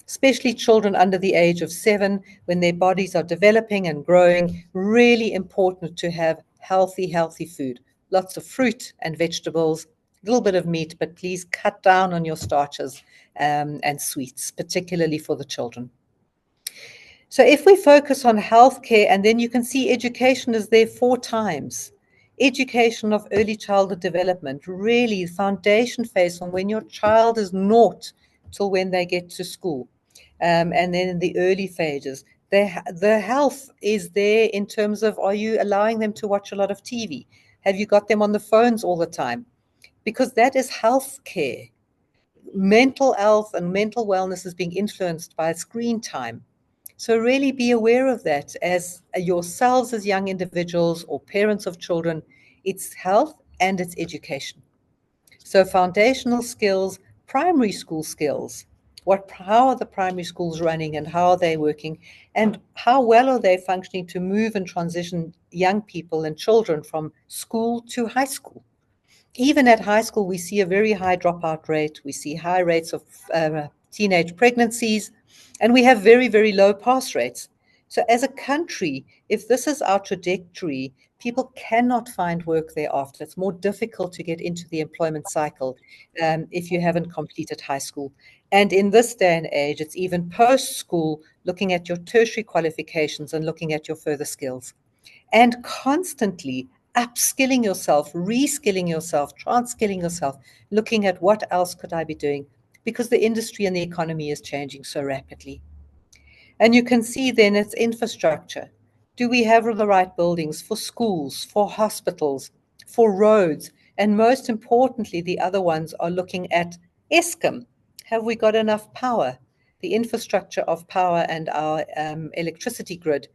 especially children under the age of 7, when their bodies are developing and growing. Really important to have healthy food. Lots of fruit and vegetables, a little bit of meat, but please cut down on your starches and sweets, particularly for the children. So if we focus on healthcare, and then you can see education is there 4 times. Education of early childhood development, really foundation phase from when your child is 0 till when they get to school. And then in the early phases, the health is there in terms of, are you allowing them to watch a lot of TV? Have you got them on the phones all the time? Because that is health care. Mental health and mental wellness is being influenced by screen time. So really be aware of that as yourselves as young individuals or parents of children. It's health and it's education. So foundational skills, primary school skills. How are the primary schools running and how are they working? And how well are they functioning to move and transition young people and children from school to high school? Even at high school, we see a very high dropout rate. We see high rates of teenage pregnancies, and we have very, very low pass rates. So as a country, if this is our trajectory, people cannot find work thereafter. It's more difficult to get into the employment cycle if you haven't completed high school. And in this day and age, it's even post-school, looking at your tertiary qualifications and looking at your further skills. And constantly upskilling yourself, reskilling yourself, transkilling yourself, looking at what else could I be doing, because the industry and the economy is changing so rapidly. And you can see then it's infrastructure. Do we have the right buildings for schools, for hospitals, for roads? And most importantly, the other ones are looking at Eskom. Have we got enough power? The infrastructure of power and our electricity grid,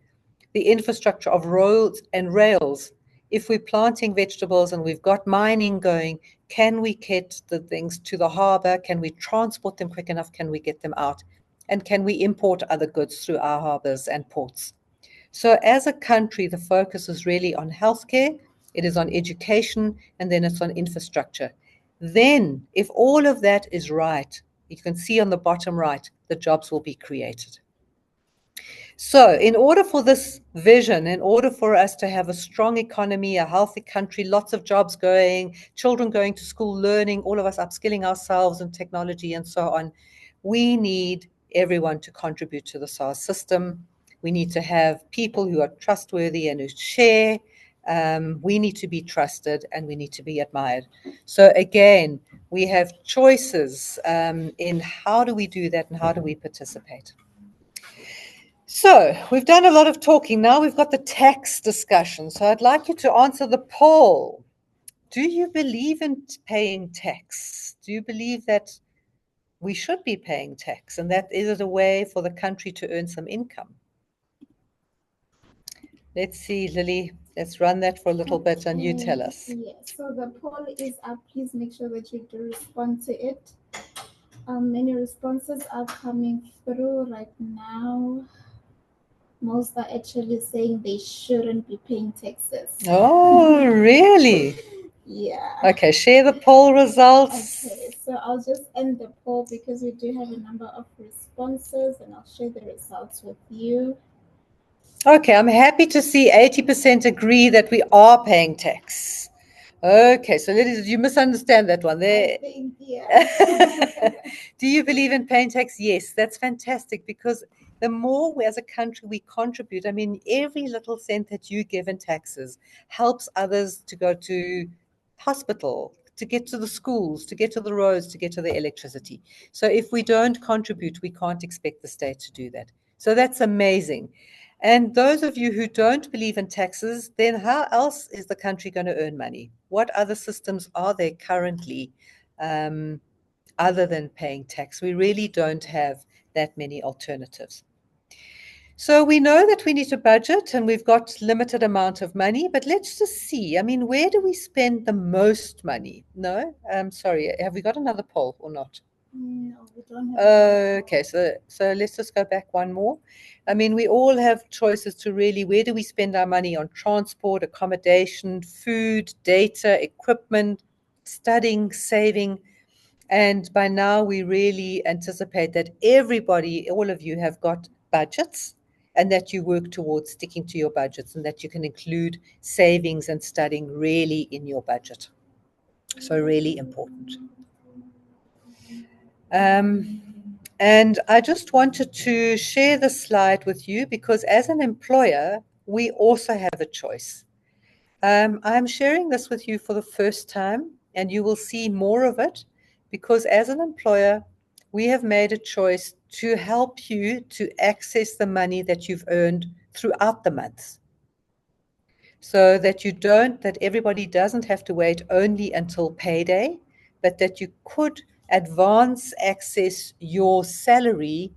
the infrastructure of roads and rails. If we're planting vegetables and we've got mining going, can we get the things to the harbor? Can we transport them quick enough? Can we get them out? And can we import other goods through our harbors and ports? So as a country, the focus is really on healthcare, it is on education, and then it's on infrastructure. Then, if all of that is right, you can see on the bottom right, the jobs will be created. So, in order for this vision, in order for us to have a strong economy, a healthy country, lots of jobs going, children going to school, learning, all of us upskilling ourselves in technology and so on, we need everyone to contribute to the SARS system. We need to have people who are trustworthy and who share. We need to be trusted and we need to be admired. So, again, we have choices in how do we do that and how do we participate. So we've done a lot of talking. Now we've got the tax discussion. So I'd like you to answer the poll. Do you believe in paying tax? Do you believe that we should be paying tax and that is it a way for the country to earn some income? Let's see, Lily. Let's run that for a little bit and you tell us. Yes, so the poll is up. Please make sure that you do respond to it. Many responses are coming through right now. Most are actually saying they shouldn't be paying taxes. Oh, really? Yeah. Okay, share the poll results. Okay, so I'll just end the poll because we do have a number of responses and I'll share the results with you. Okay, I'm happy to see 80% agree that we are paying tax. Okay, so ladies, you misunderstand that one there. I think, yeah. Do you believe in paying tax? Yes, that's fantastic because the more we as a country we contribute, I mean, every little cent that you give in taxes helps others to go to hospital, to get to the schools, to get to the roads, to get to the electricity. So if we don't contribute, we can't expect the state to do that. So that's amazing. And those of you who don't believe in taxes, then how else is the country going to earn money? What other systems are there currently other than paying tax? We really don't have that many alternatives. So we know that we need to budget and we've got limited amount of money, but let's just see. I mean, where do we spend the most money? No, I'm sorry. Have we got another poll or not? No, we don't have. Okay, so let's just go back one more. I mean, we all have choices to really, where do we spend our money on transport, accommodation, food, data, equipment, studying, saving. And by now, we really anticipate that everybody, all of you, have got budgets and that you work towards sticking to your budgets and that you can include savings and studying really in your budget. So really important. And I just wanted to share this slide with you because as an employer, we also have a choice. I'm sharing this with you for the first time, and you will see more of it because as an employer, we have made a choice to help you to access the money that you've earned throughout the month. So that everybody doesn't have to wait only until payday, but that you could advance access your salary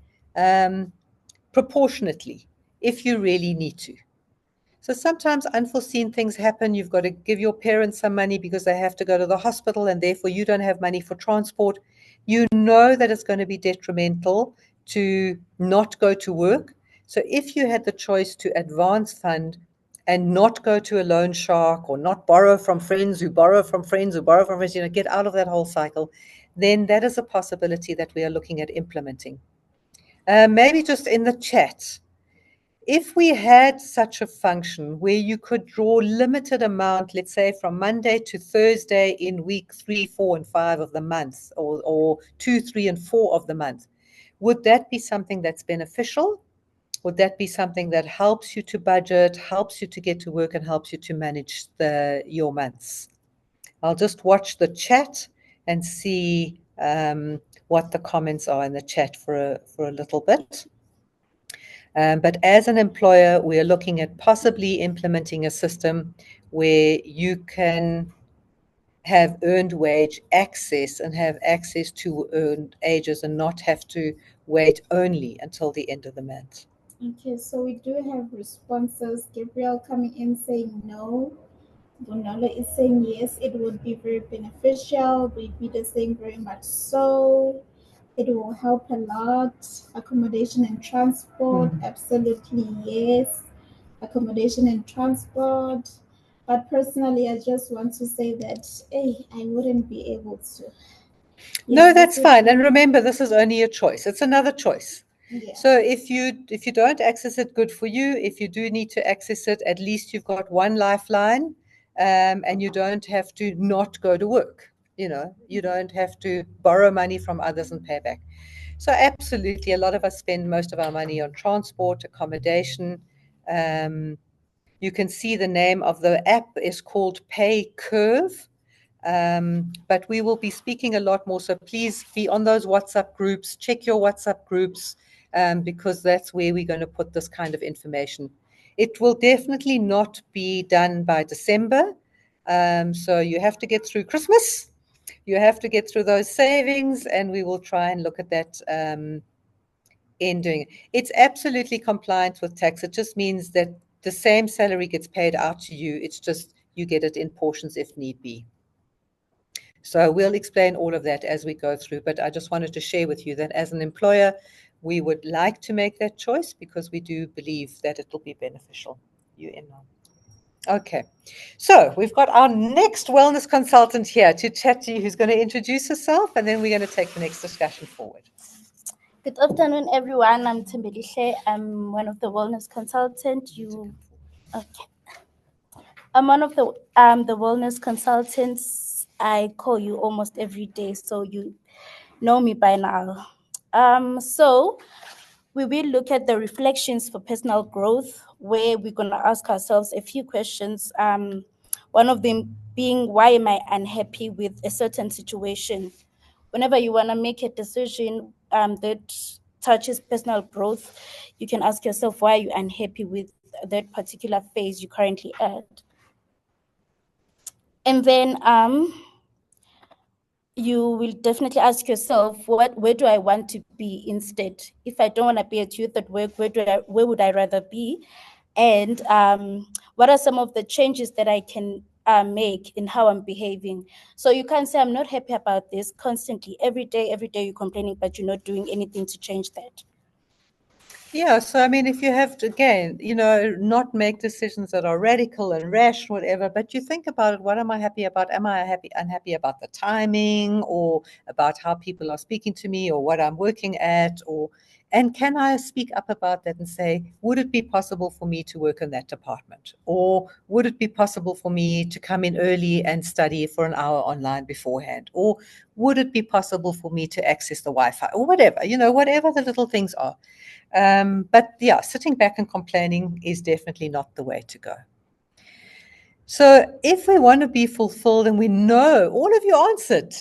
proportionately if you really need to. So sometimes unforeseen things happen. You've got to give your parents some money because they have to go to the hospital and therefore you don't have money for transport. You know that it's going to be detrimental to not go to work. So if you had the choice to advance fund and not go to a loan shark or not borrow from friends who borrow from friends who borrow from friends, get out of that whole cycle, then that is a possibility that we are looking at implementing. Maybe just in the chat, if we had such a function where you could draw limited amount, let's say from Monday to Thursday in week 3, 4, and 5 of the month, or 2, 3, and 4 of the month, would that be something that's beneficial? Would that be something that helps you to budget, helps you to get to work, and helps you to manage your months? I'll just watch the chat and see what the comments are in the chat for a little bit. But as an employer, we are looking at possibly implementing a system where you can have earned wage access and have access to earned wages and not have to wait only until the end of the month. Okay, so we do have responses. Gabriel coming in saying no. Bonolo is saying yes, it would be very beneficial. Repeat is saying very much so. It will help a lot. Accommodation and transport, absolutely yes. Accommodation and transport. But personally, I just want to say that, hey, I wouldn't be able to. No, that's fine. And remember, this is only a choice. It's another choice. Yeah. So if you don't access it, good for you. If you do need to access it, at least you've got one lifeline, and you don't have to not go to work. You don't have to borrow money from others and pay back. So absolutely, a lot of us spend most of our money on transport, accommodation. You can see the name of the app is called Pay Curve. But we will be speaking a lot more. So please be on those WhatsApp groups, check your WhatsApp groups, because that's where we're going to put this kind of information. It will definitely not be done by December. So you have to get through Christmas. You have to get through those savings, and we will try and look at that in doing it. It's absolutely compliant with tax. It just means that the same salary gets paid out to you. It's just you get it in portions if need be. So we'll explain all of that as we go through, but I just wanted to share with you that as an employer, we would like to make that choice because we do believe that it will be beneficial. Okay, so we've got our next wellness consultant here to chat to you, who's going to introduce herself, and then we're going to take the next discussion forward. Good afternoon, everyone. I'm Tembelihle. I'm one of the wellness consultants. I'm one of the wellness consultants. I call you almost every day, so you know me by now. So we will look at the reflections for personal growth, where we're going to ask ourselves a few questions. One of them being, why am I unhappy with a certain situation? Whenever you want to make a decision that touches personal growth, you can ask yourself, why are you unhappy with that particular phase you're currently at? And then you will definitely ask yourself, where do I want to be instead? If I don't want to be at youth at work, where would I rather be? And what are some of the changes that I can make in how I'm behaving? So you can't say, I'm not happy about this constantly. Every day you're complaining, but you're not doing anything to change that. Yeah, so I mean, if you have to, again, not make decisions that are radical and rash, whatever, but you think about it, what am I happy about? Am I unhappy about the timing, or about how people are speaking to me, or what I'm working at, and can I speak up about that and say, would it be possible for me to work in that department? Or would it be possible for me to come in early and study for an hour online beforehand? Or would it be possible for me to access the Wi-Fi, or whatever, whatever the little things are. But yeah, sitting back and complaining is definitely not the way to go. So if we want to be fulfilled, and we know all of you answered,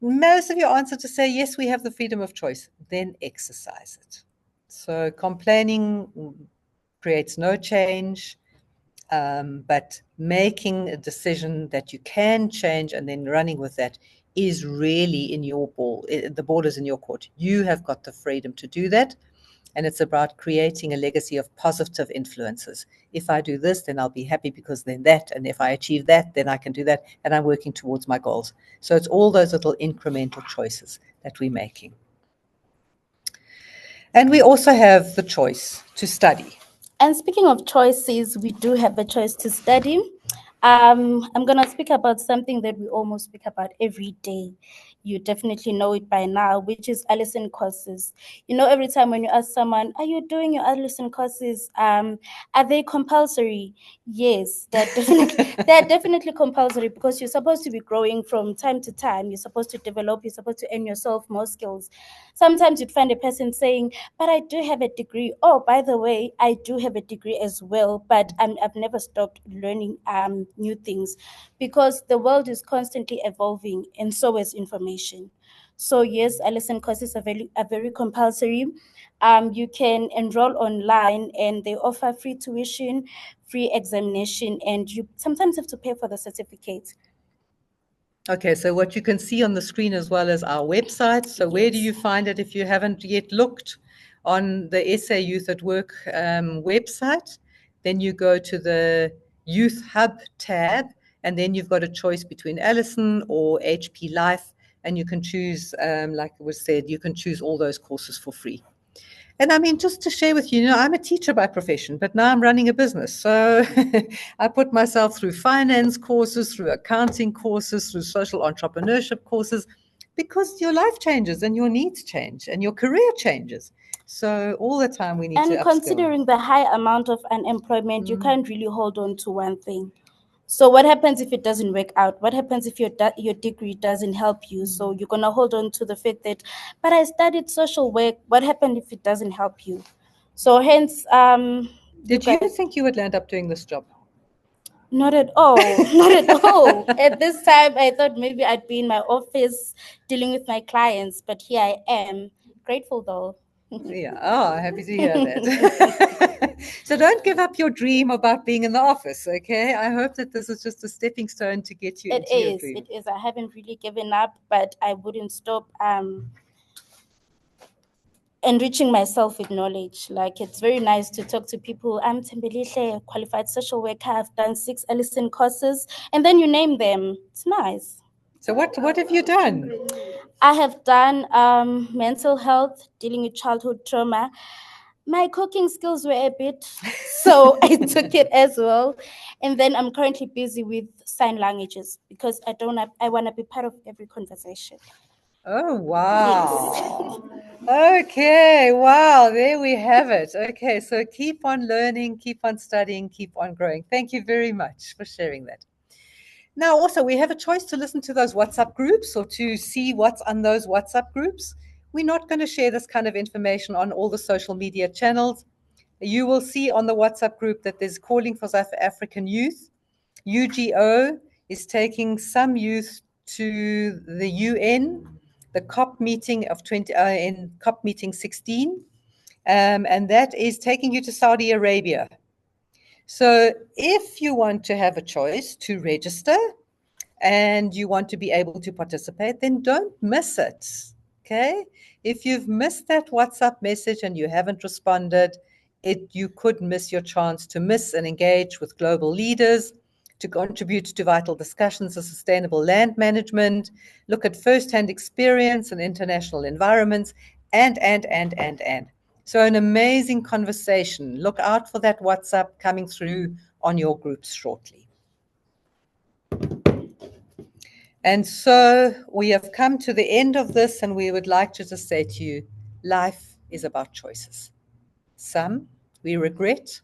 most of you answered to say, yes, we have the freedom of choice, then exercise it. So complaining creates no change, but making a decision that you can change and then running with that is really in your ball. The ball is in your court. You have got the freedom to do that. And it's about creating a legacy of positive influences. If I do this, then I'll be happy because then that. And if I achieve that, then I can do that. And I'm working towards my goals. So it's all those little incremental choices that we're making. And we also have the choice to study. And speaking of choices, we do have a choice to study. I'm going to speak about something that we almost speak about every day. You definitely know it by now, which is Allison courses. You know, every time when you ask someone, are you doing your Allison courses? Are they compulsory? Yes, they're definitely compulsory, because you're supposed to be growing from time to time. You're supposed to develop, you're supposed to earn yourself more skills. Sometimes you'd find a person saying, but I do have a degree. Oh, by the way, I do have a degree as well, but I've never stopped learning new things, because the world is constantly evolving, and so is information. So yes, Allison courses are very compulsory. You can enroll online, and they offer free tuition, free examination, and you sometimes have to pay for the certificate. Okay, so what you can see on the screen as well as our website. So where do you find it if you haven't yet looked? On the SA Youth at Work website, then you go to the Youth Hub tab, and then you've got a choice between Allison or HP Life, and you can choose, like it was said, you can choose all those courses for free. And I mean, just to share with you, I'm a teacher by profession, but now I'm running a business. So I put myself through finance courses, through accounting courses, through social entrepreneurship courses, because your life changes and your needs change and your career changes. So all the time we need to upskill. And considering the high amount of unemployment, you can't really hold on to one thing. So what happens if it doesn't work out? What happens if your degree doesn't help you? So you're going to hold on to the fact that, but I studied social work. What happened if it doesn't help you? So hence, Did you think you would land up doing this job? Not at all. Not at all. At this time, I thought maybe I'd be in my office dealing with my clients, but here I am. Grateful though. Yeah, happy to hear that. So don't give up your dream about being in the office, okay? I hope that this is just a stepping stone to get you into your dream. It is. I haven't really given up, but I wouldn't stop enriching myself with knowledge. Like, it's very nice to talk to people. I'm Tembelihle, qualified social worker. I've done 6 Allison courses, and then you name them. It's nice. So what have you done? I have done mental health, dealing with childhood trauma. My cooking skills were a bit, so I took it as well. And then I'm currently busy with sign languages, because I want to be part of every conversation. Oh, wow. Yes. Okay, wow, there we have it. Okay, so keep on learning, keep on studying, keep on growing. Thank you very much for sharing that. Now, also, we have a choice to listen to those WhatsApp groups or to see what's on those WhatsApp groups. We're not going to share this kind of information on all the social media channels. You will see on the WhatsApp group that there's Calling for South African Youth. UGO is taking some youth to the UN, the COP meeting of in COP meeting 16, and that is taking you to Saudi Arabia. So if you want to have a choice to register and you want to be able to participate, then don't miss it, okay? If you've missed that WhatsApp message and you haven't responded, you could miss your chance to miss and engage with global leaders, to contribute to vital discussions of sustainable land management, look at first-hand experience in international environments, and. So an amazing conversation. Look out for that WhatsApp coming through on your groups shortly. And so we have come to the end of this, and we would like to just say to you, life is about choices. Some we regret,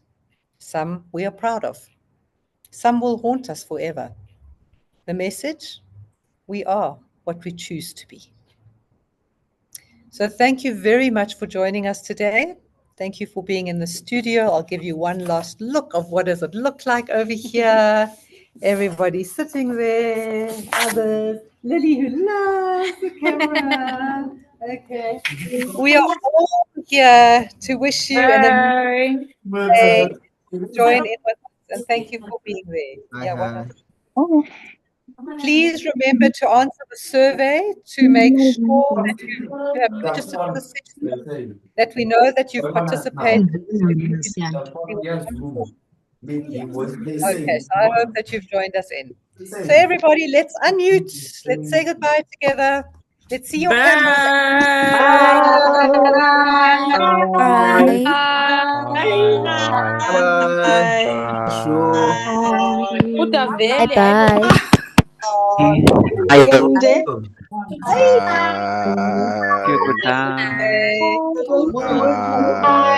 some we are proud of. Some will haunt us forever. The message, we are what we choose to be. So thank you very much for joining us today. Thank you for being in the studio. I'll give you one last look of what does it look like over here. Everybody sitting there, others. Lily who loves the camera. Okay. We are all here to wish you an amazing day. Join in with us, and thank you for being there. Yeah, one more. Please remember to answer the survey to make sure that you have registered for the session, that we know that you've participated. Okay, so I hope that you've joined us in. So everybody, let's unmute. Let's say goodbye together. Let's see your cameras. Bye. Bye bye. Bye. Okay.